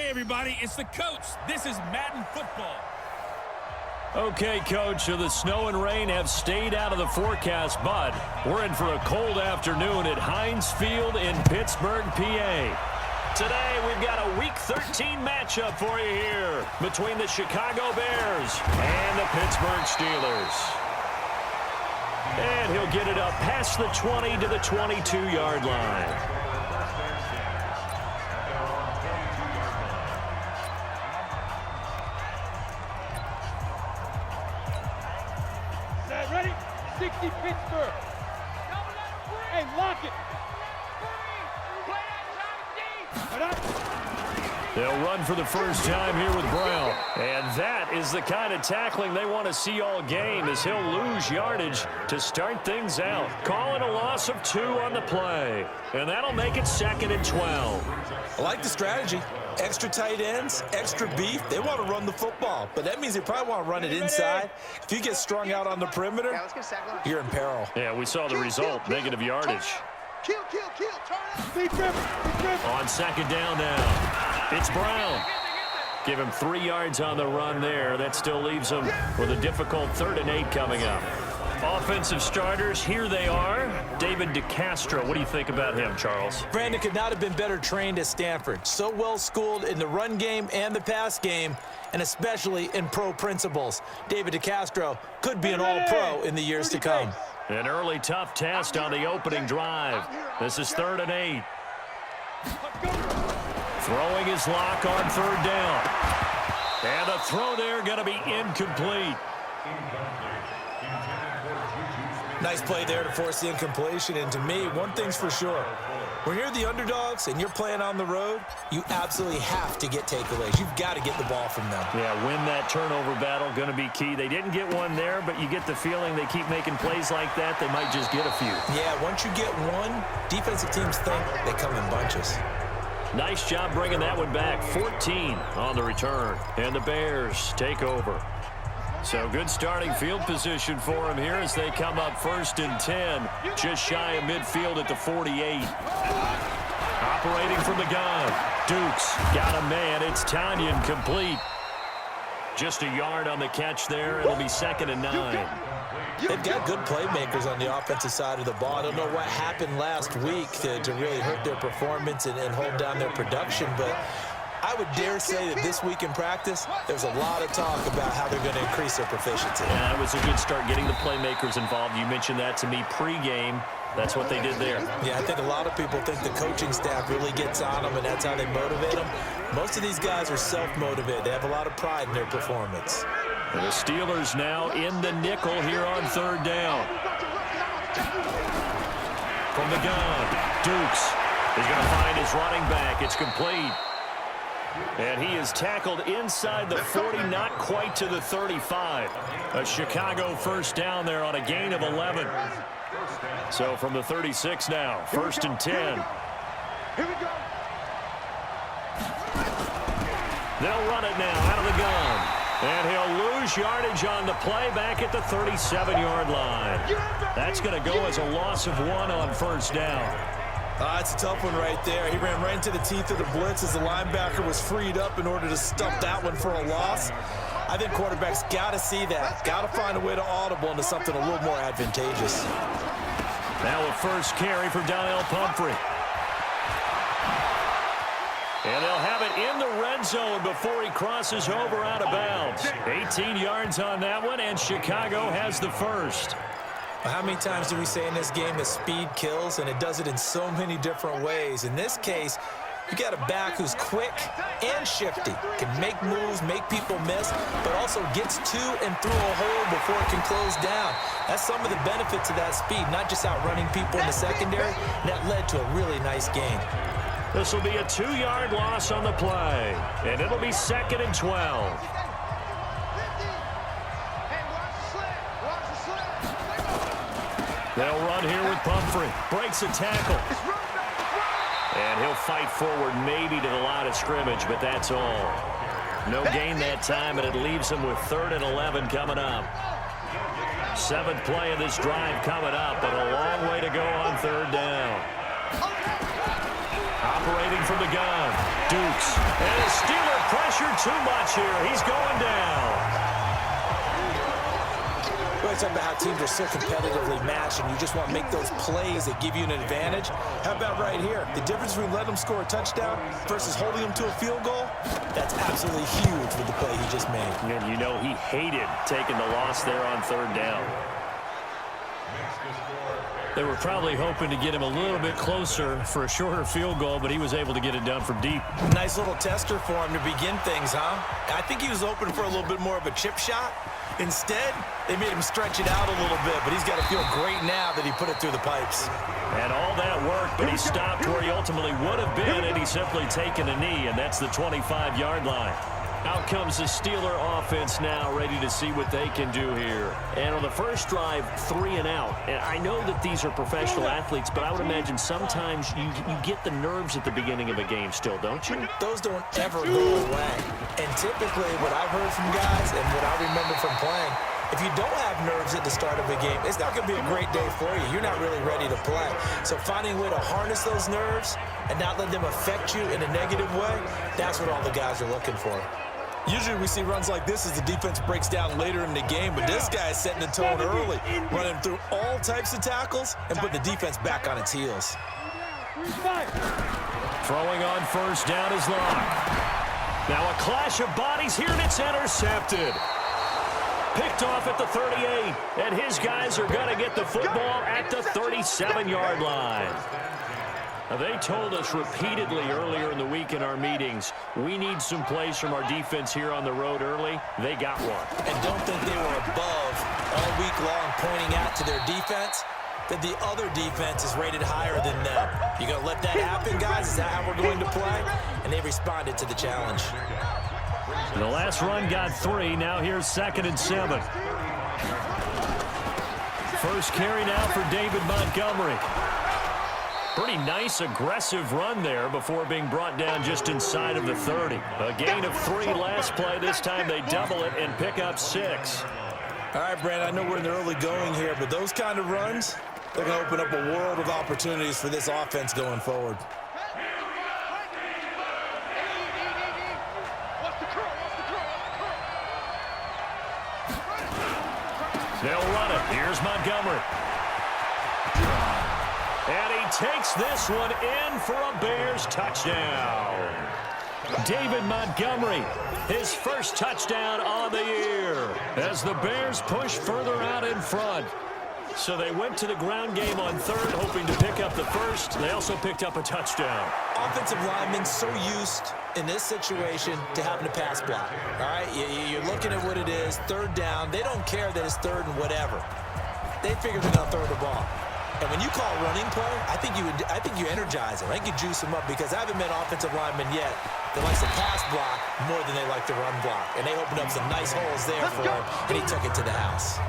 Hey, everybody, it's the coach. This is Madden football. Okay, Coach, so the snow and rain have stayed out of the forecast, but we're in for a cold afternoon at Heinz Field in Pittsburgh, PA. Today, we've got a Week 13 matchup for you here between the Chicago Bears and the Pittsburgh Steelers. And he'll get it up past the 20 to the 22-yard line. Ready? 60 Pittsburgh. Hey, lock it. They'll run for the first time here with Brown. And that is the kind of tackling they want to see all game, as he'll lose yardage to start things out. Call it a loss of 2 on the play. And that'll make it 2nd and 12. I like the strategy. Extra tight ends, extra beef. They want to run the football, but that means they probably want to run it inside. If you get strung out on the perimeter, you're in peril. Yeah, we saw the result, negative yardage. Kill. On 2nd down now, it's Brown. Give him 3 yards on the run there. That still leaves him with a difficult 3rd and 8 coming up. Offensive starters, here they are. David DeCastro, what do you think about him, Charles? Brandon could not have been better trained at Stanford. So well schooled in the run game and the pass game, and especially in pro principles. David DeCastro could be an all-pro in the years to come. An early tough test on the opening drive. This is 3rd and 8. Throwing his lock on 3rd down. And the throw there going to be incomplete. Nice play there to force the incompletion, and to me, one thing's for sure. When you're the underdogs and you're playing on the road, you absolutely have to get takeaways. You've got to get the ball from them. Yeah, win that turnover battle, going to be key. They didn't get one there, but you get the feeling they keep making plays like that, they might just get a few. Yeah, once you get one, defensive teams think they come in bunches. Nice job bringing that one back. 14 on the return, and the Bears take over. So good starting field position for him here as they come up 1st and 10, just shy of midfield at the 48. Operating from the gun. Dukes got a man. It's Tanyan complete. Just a yard on the catch there. It'll be 2nd and 9. They've got good playmakers on the offensive side of the ball. I don't know what happened last week to really hurt their performance and hold down their production, but I would dare say that this week in practice, there's a lot of talk about how they're going to increase their proficiency. Yeah, it was a good start getting the playmakers involved. You mentioned that to me pregame. That's what they did there. Yeah, I think a lot of people think the coaching staff really gets on them, and that's how they motivate them. Most of these guys are self-motivated. They have a lot of pride in their performance. And the Steelers now in the nickel here on 3rd down. From the gun, Dukes is going to find his running back. It's complete. And he is tackled inside the 40, not quite to the 35. A Chicago first down there on a gain of 11. So from the 36 now, 1st and 10. Here we go. They'll run it now out of the gun. And he'll lose yardage on the play back at the 37-yard line. That's going to go as a loss of 1 on 1st down. It's a tough one right there. He ran right into the teeth of the blitz as the linebacker was freed up in order to stump that one for a loss. I think quarterbacks got to see that. Got to find a way to audible into something a little more advantageous. Now a first carry for Donnell Pumphrey. And they'll have it in the red zone before he crosses over out of bounds. 18 yards on that one, and Chicago has the first. How many times do we say in this game that speed kills, and it does it in so many different ways? In this case, you got a back who's quick and shifty, can make moves, make people miss, but also gets to and through a hole before it can close down. That's some of the benefits of that speed, not just outrunning people in the secondary. That led to a really nice gain. This will be a 2-yard loss on the play, and it'll be 2nd and 12. They'll run here with Pumphrey. Breaks a tackle. And he'll fight forward maybe to the line of scrimmage, but that's all. No gain that time, and it leaves him with 3rd and 11 coming up. 7th play of this drive coming up, but a long way to go on 3rd down. Operating from the gun, Dukes works. And the Steeler pressure too much here. He's going down. We're talking about how teams are so competitively matched and you just want to make those plays that give you an advantage. How about right here? The difference between letting them score a touchdown versus holding them to a field goal, that's absolutely huge with the play he just made. And you know he hated taking the loss there on third down. They were probably hoping to get him a little bit closer for a shorter field goal, but he was able to get it done from deep. Nice little tester for him to begin things, huh? I think he was hoping for a little bit more of a chip shot. Instead, they made him stretch it out a little bit, but he's got to feel great now that he put it through the pipes. And all that worked, but he stopped where he ultimately would have been, and he's simply taken a knee, and that's the 25-yard line. Out comes the Steeler offense now, ready to see what they can do here. And on the first drive, 3 and out. And I know that these are professional athletes, but I would imagine sometimes you get the nerves at the beginning of a game still, don't you? Those don't ever go away. And typically what I've heard from guys and what I remember from playing, if you don't have nerves at the start of a game, it's not going to be a great day for you. You're not really ready to play. So finding a way to harness those nerves and not let them affect you in a negative way, that's what all the guys are looking for. Usually we see runs like this as the defense breaks down later in the game, but this guy is setting the tone early, running through all types of tackles and putting the defense back on its heels. Throwing on first down is Locke. Now a clash of bodies here, and it's intercepted. Picked off at the 38, and his guys are going to get the football at the 37-yard line. Now, they told us repeatedly earlier in the week in our meetings, we need some plays from our defense here on the road early. They got one. And don't think they were above all week long pointing out to their defense that the other defense is rated higher than them. You going to let that happen, guys? Is that how we're going to play? And they responded to the challenge. The last run got 3. Now here's 2nd and 7. First carry now for David Montgomery. Pretty nice, aggressive run there before being brought down just inside of the 30. A gain of 3 last play. This time they double it and pick up 6. All right, Brandon, I know we're in the early going here, but those kind of runs, they're going to open up a world of opportunities for this offense going forward. They'll run it. Here's Montgomery. And he takes this one in for a Bears touchdown. David Montgomery, his first touchdown on the year as the Bears push further out in front. So they went to the ground game on third, hoping to pick up the first. They also picked up a touchdown. Offensive linemen so used in this situation to having to pass block. All right, you're looking at what it is, third down. They don't care that it's third and whatever. They figure they're going to throw the ball. And when you call a running play, I think you energize them. I think you juice them up because I haven't met offensive linemen yet that likes to pass block more than they like to run block. And they opened up some nice holes there for him, and he took it to the house.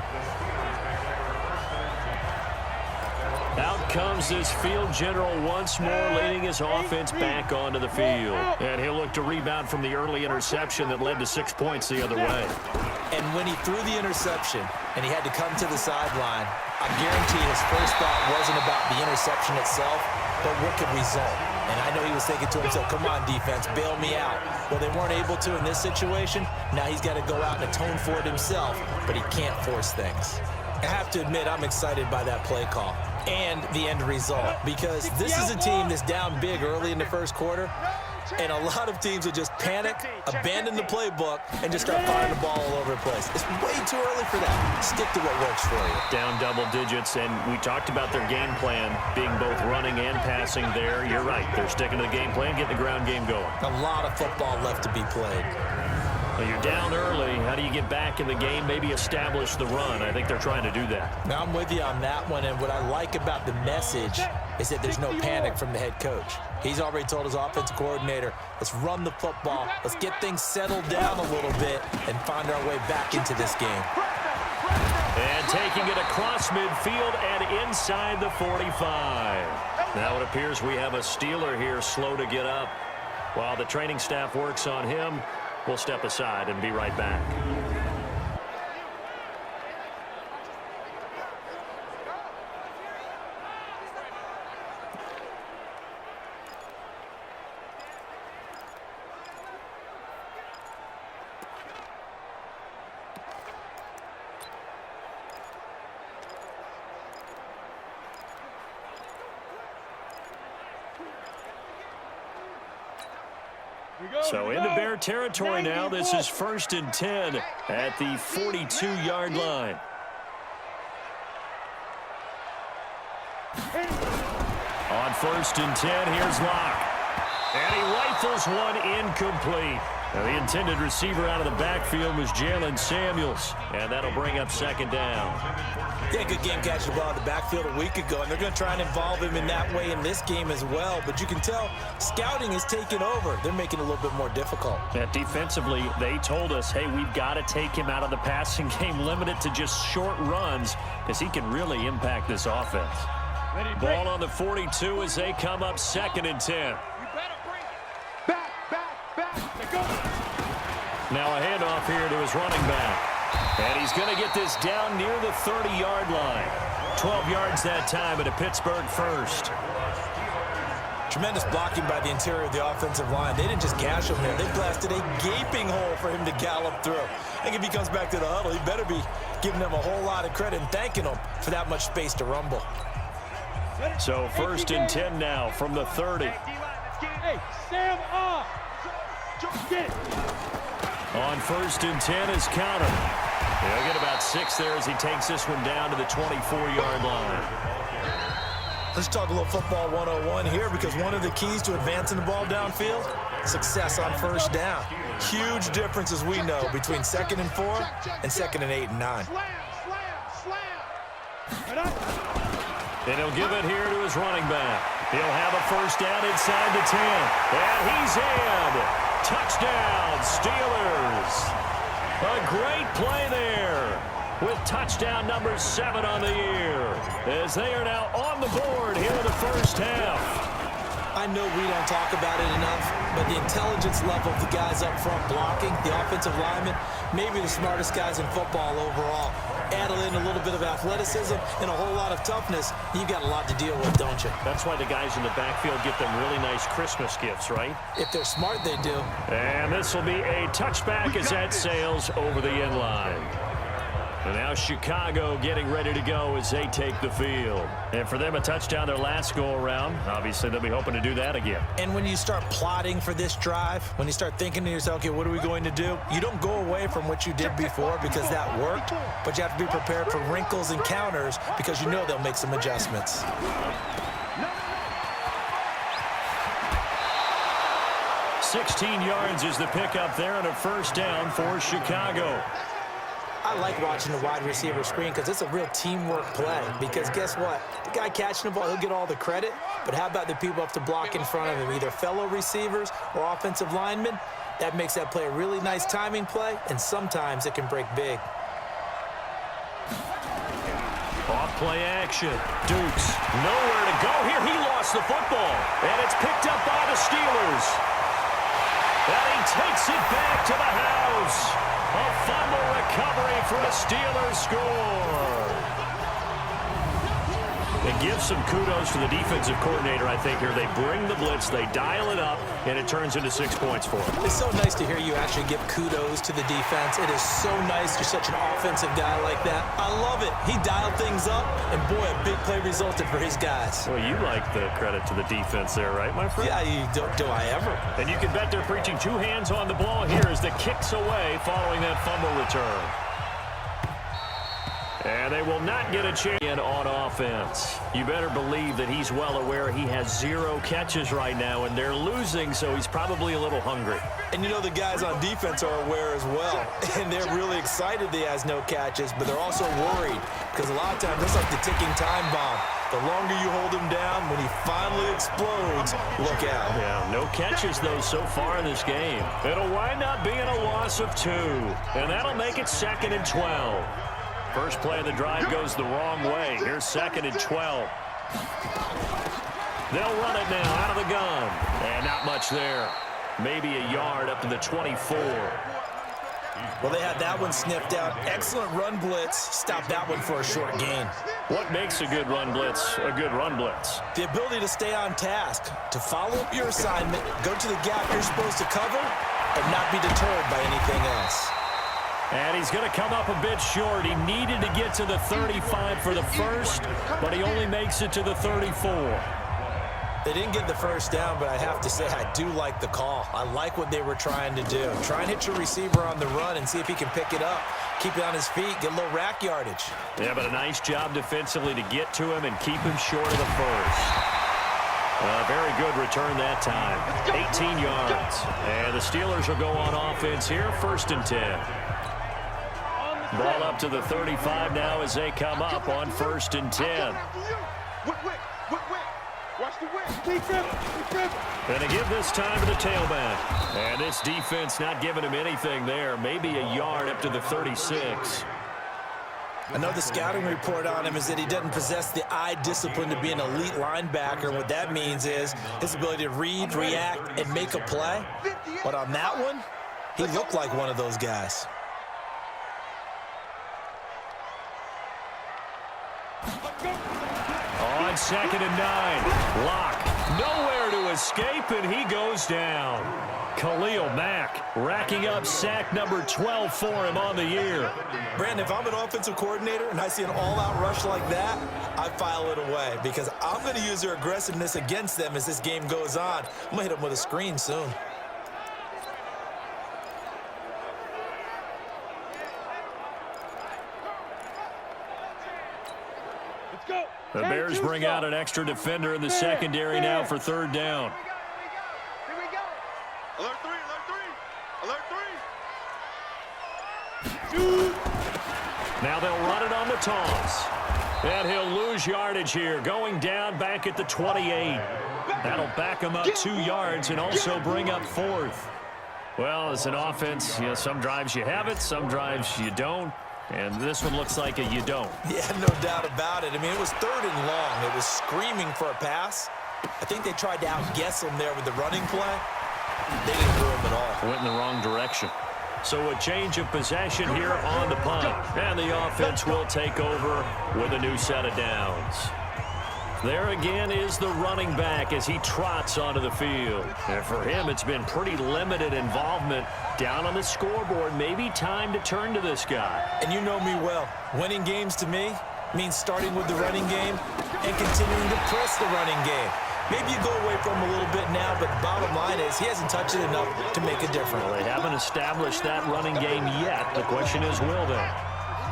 Out comes this field general once more, leading his offense back onto the field. And he'll look to rebound from the early interception that led to 6 points the other way. And when he threw the interception and he had to come to the sideline, I guarantee his first thought wasn't about the interception itself, but what could result. And I know he was thinking to himself, come on, defense, bail me out. Well, they weren't able to in this situation. Now he's got to go out and atone for it himself, but he can't force things. I have to admit, I'm excited by that play call and the end result because this is a team that's down big early in the first quarter, and a lot of teams will just panic, abandon the playbook, and just start firing the ball all over the place. It's way too early for that. Stick to what works for you. Down double digits, and we talked about their game plan being both running and passing there. You're right. They're sticking to the game plan, getting the ground game going. A lot of football left to be played. Well, you're down early. How do you get back in the game, maybe establish the run? I think they're trying to do that. Now, I'm with you on that one, and what I like about the message is that there's no panic from the head coach. He's already told his offensive coordinator, let's run the football, let's get things settled down a little bit and find our way back into this game. And taking it across midfield and inside the 45. Now it appears we have a Steeler here slow to get up. While the training staff works on him, we'll step aside and be right back. So into Bear territory now. This is 1st and 10 at the 42-yard line. On 1st and 10, here's Locke. And he rifles one incomplete. Now, the intended receiver out of the backfield was Jalen Samuels, and that'll bring up 2nd down. Yeah, good game catching the ball in the backfield a week ago, and they're going to try and involve him in that way in this game as well. But you can tell scouting is taking over. They're making it a little bit more difficult. That defensively, they told us, hey, we've got to take him out of the passing game, limited to just short runs, because he can really impact this offense. Ball on the 42 as they come up 2nd and 10. Now a handoff here to his running back. And he's going to get this down near the 30-yard line. 12 yards that time at a Pittsburgh first. Tremendous blocking by the interior of the offensive line. They didn't just gash him there. They blasted a gaping hole for him to gallop through. I think if he comes back to the huddle, he better be giving them a whole lot of credit and thanking them for that much space to rumble. So 1st and 10 now from the 30. Hey, Sam off. Get. On 1st and 10 is Counter. He'll get about 6 there as he takes this one down to the 24-yard line. Let's talk a little football 101 here, because one of the keys to advancing the ball downfield, success on 1st down. Huge difference, as we know, between 2nd and 4 and 2nd and 8 and 9. And he'll give it here to his running back. He'll have a 1st down inside the 10. And he's in. Touchdown, Steelers. A great play there with touchdown number 7 on the year, as they are now on the board here in the 1st half. I know we don't talk about it enough, but the intelligence level of the guys up front blocking, the offensive linemen, maybe the smartest guys in football overall. Add in a little bit of athleticism and a whole lot of toughness, you've got a lot to deal with, don't you? That's why the guys in the backfield get them really nice Christmas gifts, right? If they're smart, they do. And this will be a touchback as that sails over the end line. And now Chicago getting ready to go as they take the field. And for them, a touchdown their last go-around. Obviously, they'll be hoping to do that again. And when you start plotting for this drive, when you start thinking to yourself, okay, what are we going to do? You don't go away from what you did before because that worked, but you have to be prepared for wrinkles and counters because you know they'll make some adjustments. $16 yards is the pickup there and a 1st down for Chicago. I like watching the wide receiver screen because it's a real teamwork play. Because guess what? The guy catching the ball, he'll get all the credit. But how about the people up to block in front of him, either fellow receivers or offensive linemen? That makes that play a really nice timing play, and sometimes it can break big. Off play action. Dukes nowhere to go here. He lost the football, and it's picked up by the Steelers. And he takes it back to the house. A fumble recovery for a Steelers score. It gives some kudos to the defensive coordinator, I think, here. They bring the blitz, they dial it up, and it turns into 6 points for them. It's so nice to hear you actually give kudos to the defense. It is so nice you're such an offensive guy like that. I love it. He dialed things up, and boy, a big play resulted for his guys. Well, you like the credit to the defense there, right, my friend? Yeah, do I ever. And you can bet they're preaching 2 hands on the ball here as the kick's away following that fumble return. And they will not get a chance on offense. You better believe that he's well aware he has 0 catches right now, and they're losing, so he's probably a little hungry. And you know the guys on defense are aware as well, and they're really excited that he has no catches, but they're also worried because a lot of times it's like the ticking time bomb. The longer you hold him down, when he finally explodes, look out. Yeah, no catches, though, so far in this game. It'll wind up being a loss of 2, and that'll make it 2nd and 12. First play of the drive goes the wrong way. Here's 2nd and 12. They'll run it now out of the gun. And not much there. Maybe a yard up to the 24. Well, they had that one sniffed out. Excellent run blitz. Stop that one for a short gain. What makes a good run blitz a good run blitz? The ability to stay on task, to follow up your assignment, go to the gap you're supposed to cover, and not be deterred by anything else. And he's going to come up a bit short. He needed to get to the 35 for the first, but he only makes it to the 34. They didn't get the first down, but I have to say I do like the call. I like what they were trying to do. Try and hit your receiver on the run and see if he can pick it up. Keep it on his feet, get a little rack yardage. Yeah, but a nice job defensively to get to him and keep him short of the first. Very good return that time. 18 yards. And the Steelers will go on offense here, 1st and 10. Ball up to the 35 now as they come up on 1st and 10. Going to give this time to the tailback. And this defense not giving him anything there. Maybe a yard up to the 36. I know the scouting report on him is that he doesn't possess the eye discipline to be an elite linebacker. What that means is his ability to read, react, and make a play. But on that one, he looked like one of those guys. On 2nd and 9, Locke nowhere to escape, and he goes down. Khalil Mack racking up sack number 12 for him on the year. Brandon, if I'm an offensive coordinator and I see an all-out rush like that, I file it away because I'm going to use their aggressiveness against them as this game goes on. I'm going to hit them with a screen soon. The Bears bring out an extra defender in the secondary now for 3rd down. Here we go. Alert 3, alert 3, alert 3. Now they'll run it on the toss. And he'll lose yardage here, going down back at the 28. That'll back him up 2 yards and also bring up 4th. Well, as an offense, some drives you have it, some drives you don't. And this one looks like a you don't. Yeah, no doubt about it. I mean, it was 3rd and long. It was screaming for a pass. I think they tried to outguess him there with the running play. They didn't do him at all. Went in the wrong direction. So a change of possession here on the punt. And the offense will take over with a new set of downs. There again is the running back as he trots onto the field. And for him, it's been pretty limited involvement down on the scoreboard. Maybe time to turn to this guy. And you know me well. Winning games to me means starting with the running game and continuing to press the running game. Maybe you go away from him a little bit now, but the bottom line is he hasn't touched it enough to make a difference. Well, they haven't established that running game yet. The question is, will they?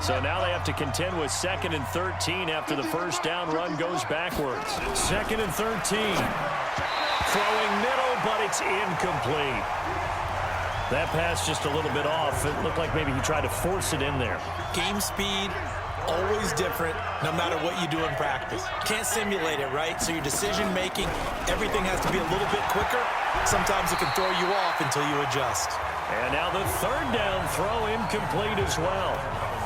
So now they have to contend with 2nd and 13 after the first down run goes backwards. 2nd and 13. Throwing middle, but it's incomplete. That pass just a little bit off. It looked like maybe he tried to force it in there. Game speed, always different, no matter what you do in practice. Can't simulate it, right? So your decision-making, everything has to be a little bit quicker. Sometimes it can throw you off until you adjust. And now the 3rd down throw incomplete as well.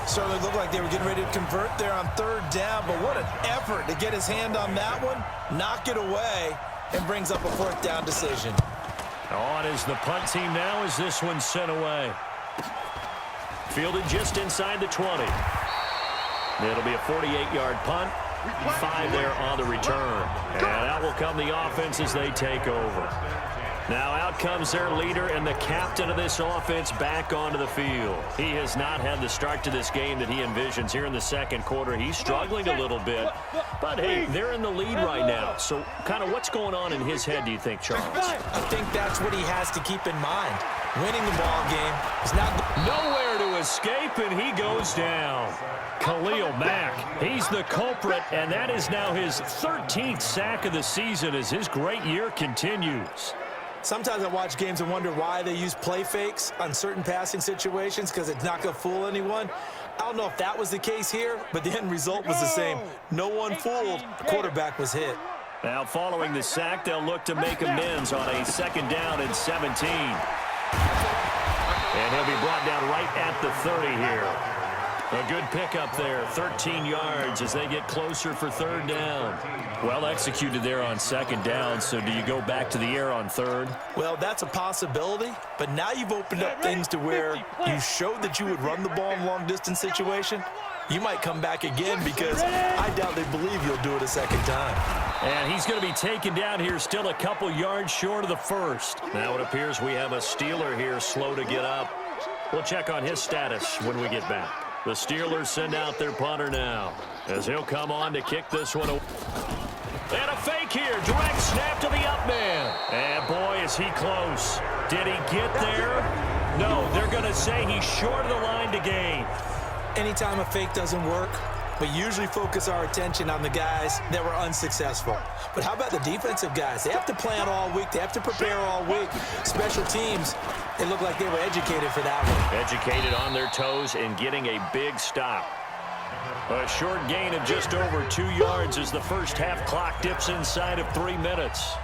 Certainly looked like they were getting ready to convert there on 3rd down, but what an effort to get his hand on that one, knock it away, and brings up a 4th down decision. On is the punt team now as this one's sent away. Fielded just inside the 20. It'll be a 48-yard punt. 5 there on the return. And out will come the offense as they take over. Now out comes their leader and the captain of this offense back onto the field. He has not had the start to this game that he envisions here in the 2nd quarter. He's struggling a little bit. But, hey, they're in the lead right now. So kind of what's going on in his head, do you think, Charles? I think that's what he has to keep in mind. Winning the ball game is not nowhere to escape, and he goes down. Khalil Mack, he's the culprit, and that is now his 13th sack of the season as his great year continues. Sometimes I watch games and wonder why they use play fakes on certain passing situations because it's not going to fool anyone. I don't know if that was the case here, but the end result was the same. No one fooled. The quarterback was hit. Now following the sack, they'll look to make amends on a 2nd down and 17. And he'll be brought down right at the 30 here. A good pickup there, 13 yards as they get closer for 3rd down. Well executed there on 2nd down, so do you go back to the air on 3rd? Well, that's a possibility, but now you've opened up things to where you showed that you would run the ball in long-distance situation. You might come back again because I doubt they believe you'll do it a 2nd time. And he's going to be taken down here still a couple yards short of the 1st. Now it appears we have a Steeler here slow to get up. We'll check on his status when we get back. The Steelers send out their punter now as he'll come on to kick this one away. And a fake here. Direct snap to Is he close? Did he get there? No, they're going to say he's short of the line to gain. Anytime a fake doesn't work, we usually focus our attention on the guys that were unsuccessful. But how about the defensive guys? They have to plan all week. They have to prepare all week. Special teams, they look like they were educated for that one. Educated on their toes and getting a big stop. A short gain of just over 2 yards as the first half clock dips inside of 3 minutes.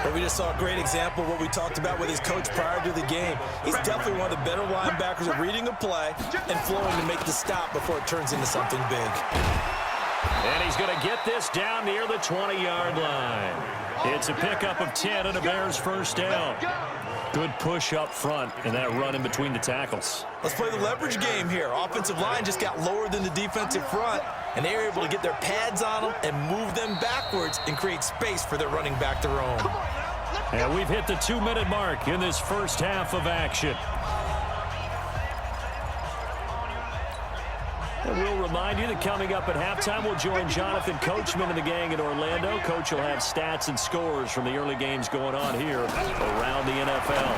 But we just saw a great example of what we talked about with his coach prior to the game. He's definitely one of the better linebackers at reading a play and flowing to make the stop before it turns into something big. And he's going to get this down near the 20-yard line. It's a pickup of 10 and a Bears first down. Good push up front and that run in between the tackles. Let's play the leverage game here. Offensive line just got lower than the defensive front, and they were able to get their pads on them and move them backwards and create space for their running back to roam. And we've hit the 2-minute mark in this first half of action. And we'll remind you that coming up at halftime, we'll join Jonathan Coachman and the gang in Orlando. Coach will have stats and scores from the early games going on here around the NFL.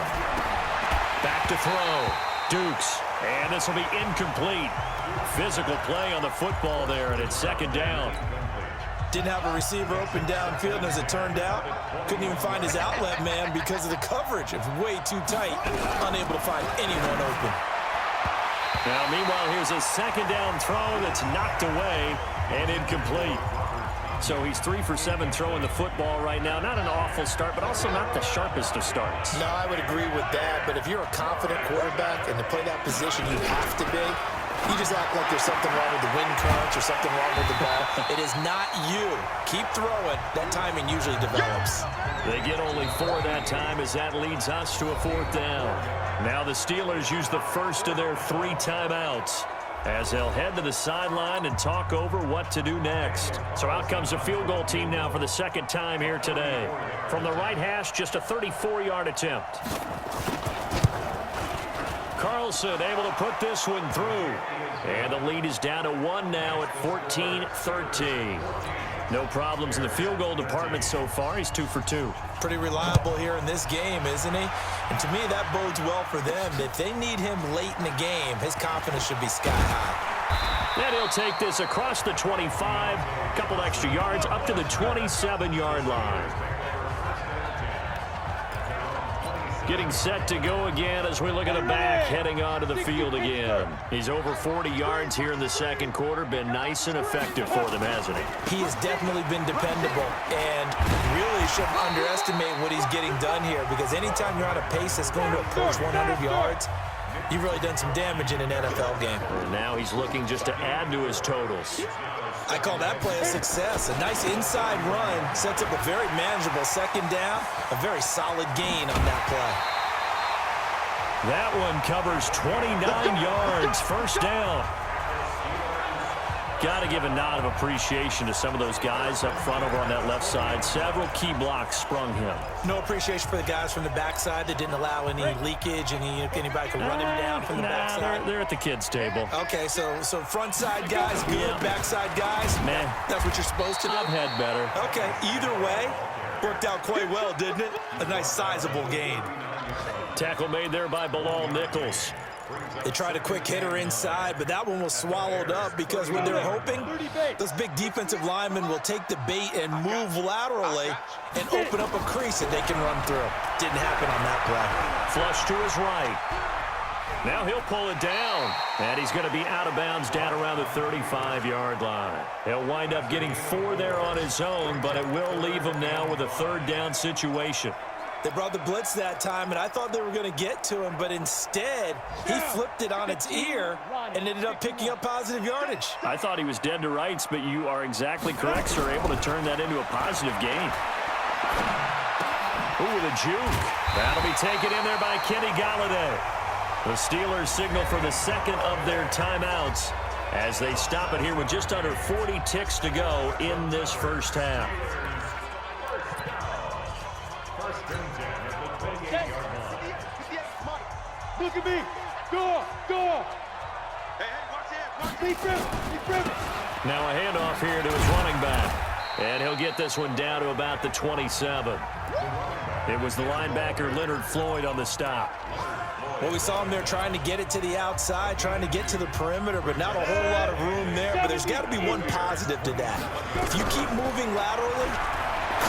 Back to throw. Dukes. And this will be incomplete. Physical play on the football there, and it's second down. Didn't have a receiver open downfield, and as it turned out, couldn't even find his outlet man because of the coverage. It was way too tight. Unable to find anyone open. Now, meanwhile, here's a second down throw that's knocked away and incomplete. So he's 3 for 7 throwing the football right now. Not an awful start, but also not the sharpest of starts. No, I would agree with that. But if you're a confident quarterback and to play that position you have to be, you just act like there's something wrong with the wind currents or something wrong with the ball. It is not you. Keep throwing. That timing usually develops. They get only 4 that time as that leads us to a 4th down. Now the Steelers use the first of their 3 timeouts as they'll head to the sideline and talk over what to do next. So out comes a field goal team now for the second time here today. From the right hash, just a 34-yard attempt. Carlson able to put this one through. And the lead is down to 1 now at 14-13. No problems in the field goal department so far. He's 2 for 2. Pretty reliable here in this game, isn't he? And to me, that bodes well for them. If they need him late in the game, his confidence should be sky high. And he'll take this across the 25, a couple extra yards, up to the 27-yard line. Getting set to go again as we look at the back, heading onto the field again. He's over 40 yards here in the second quarter. Been nice and effective for them, hasn't he? He has definitely been dependable, and really shouldn't underestimate what he's getting done here, because anytime you're on a pace that's going to approach 100 yards, you've really done some damage in an NFL game. And now he's looking just to add to his totals. I call that play a success. A nice inside run sets up a very manageable second down, a very solid gain on that play. That one covers 29 yards, first down. Got to give a nod of appreciation to some of those guys up front over on that left side. Several key blocks sprung him. No appreciation for the guys from the backside that didn't allow any leakage, anybody could run him down from the backside. They're at the kids' table. Okay, so front side guys good, Yeah. backside guys, Man, that's what you're supposed to do? I've had better. Okay, either way, worked out quite well, didn't it? A nice sizable gain. Tackle made there by Bilal Nichols. They tried a quick hitter inside, but that one was swallowed up because what they're hoping, those big defensive linemen will take the bait and move laterally and open up a crease that they can run through. Didn't happen on that play. Flush to his right. Now he'll pull it down, and he's going to be out of bounds down around the 35-yard line. He'll wind up getting 4 there on his own, but it will leave him now with a third down situation. They brought the blitz that time, and I thought they were going to get to him, but instead, he flipped it on its ear and ended up picking up positive yardage. I thought he was dead to rights, but you are exactly correct, sir. Able to turn that into a positive gain. Ooh, the juke. That'll be taken in there by Kenny Golladay. The Steelers signal for the second of their timeouts as they stop it here with just under 40 ticks to go in this first half. Look at me. Go. Hey, watch it. Be driven. Now a handoff here to his running back. And he'll get this one down to about the 27. It was the linebacker Leonard Floyd on the stop. Well, we saw him there trying to get it to the outside, trying to get to the perimeter, but not a whole lot of room there. But there's got to be one positive to that. If you keep moving laterally,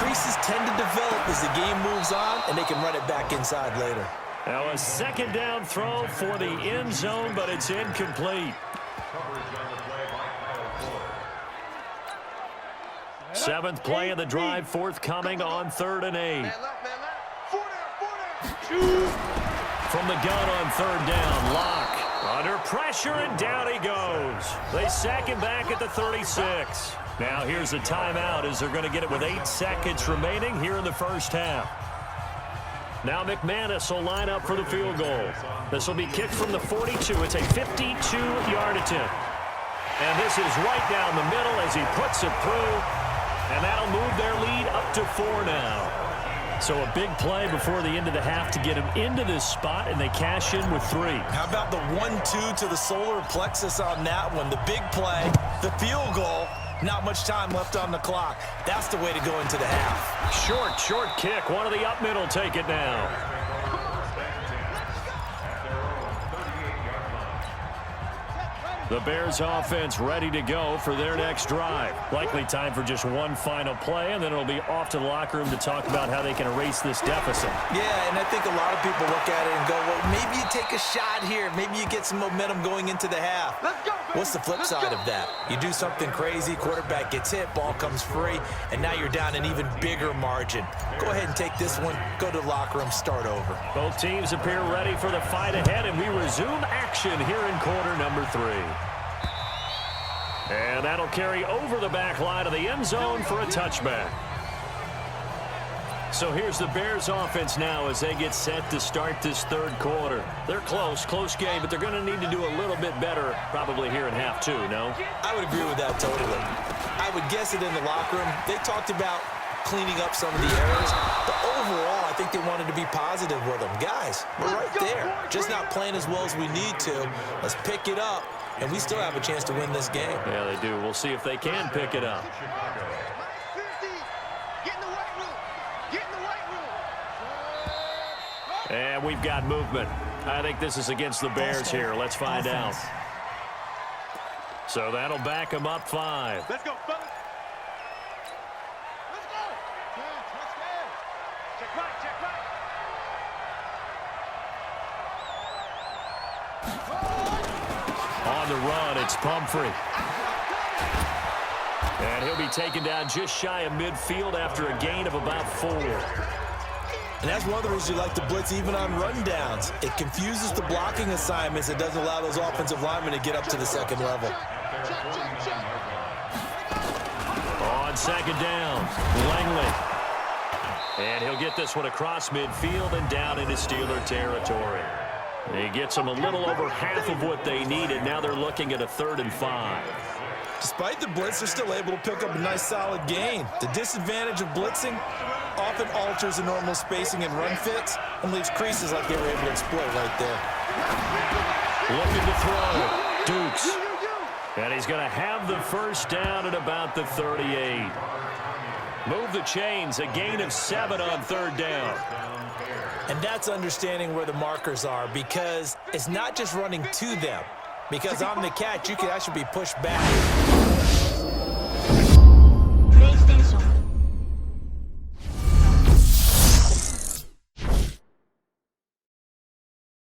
creases tend to develop as the game moves on, and they can run it back inside later. Now a second down throw for the end zone, but it's incomplete. Seventh play of the drive forthcoming on 3rd and 8. Man left, man left. 4 down, 4 down. From the gun on 3rd down, Locke under pressure, and down he goes. They sack him back at the 36. Now here's a timeout as they're going to get it with 8 seconds remaining here in the first half. Now McManus will line up for the field goal. This will be kicked from the 42. It's a 52-yard attempt. And this is right down the middle as he puts it through. And that'll move their lead up to 4 now. So a big play before the end of the half to get him into this spot, and they cash in with 3. How about the 1-2 to the solar plexus on that one? The big play, the field goal, not much time left on the clock. That's the way to go into the half. Short kick. One of the up middle take it now. The Bears offense ready to go for their next drive. Likely time for just one final play, and then it'll be off to the locker room to talk about how they can erase this deficit. Yeah, and I think a lot of people look at it and go, well, maybe you take a shot here. Maybe you get some momentum going into the half. Let's go, baby. What's the flip side of that? You do something crazy, quarterback gets hit, ball comes free, and now you're down an even bigger margin. Go ahead and take this one, go to the locker room, start over. Both teams appear ready for the fight ahead, and we resume action here in quarter number 3. And that'll carry over the back line of the end zone for a touchback. So here's the Bears offense now as they get set to start this 3rd quarter. They're close game, but they're going to need to do a little bit better probably here in half 2, no? I would agree with that totally. I would guess it in the locker room. They talked about cleaning up some of the errors, but overall, I think they wanted to be positive with them. Guys, we're right there. Just not playing as well as we need to. Let's pick it up, and we still have a chance to win this game. Yeah, they do. We'll see if they can pick it up. Get in the white room. Get in the white room. And we've got movement. I think this is against the Bears here. Let's find out. So that'll back them up 5. Let's go, fellas. Let's go. Check right, check right. On the run, it's Pumphrey. And he'll be taken down just shy of midfield after a gain of about 4. And that's one of the reasons you like to blitz even on rundowns. It confuses the blocking assignments. It doesn't allow those offensive linemen to get up to the second level. On 2nd down, Langley. And he'll get this one across midfield and down into Steeler territory. He gets them a little over half of what they needed. Now they're looking at a 3rd and 5. Despite the blitz, they're still able to pick up a nice solid gain. The disadvantage of blitzing often alters the normal spacing and run fits and leaves creases like they were able to exploit right there. Looking to throw. Dukes. And he's going to have the first down at about the 38. Move the chains. A gain of 7 on 3rd down. And that's understanding where the markers are, because it's not just running to them. Because on the catch, you can actually be pushed back.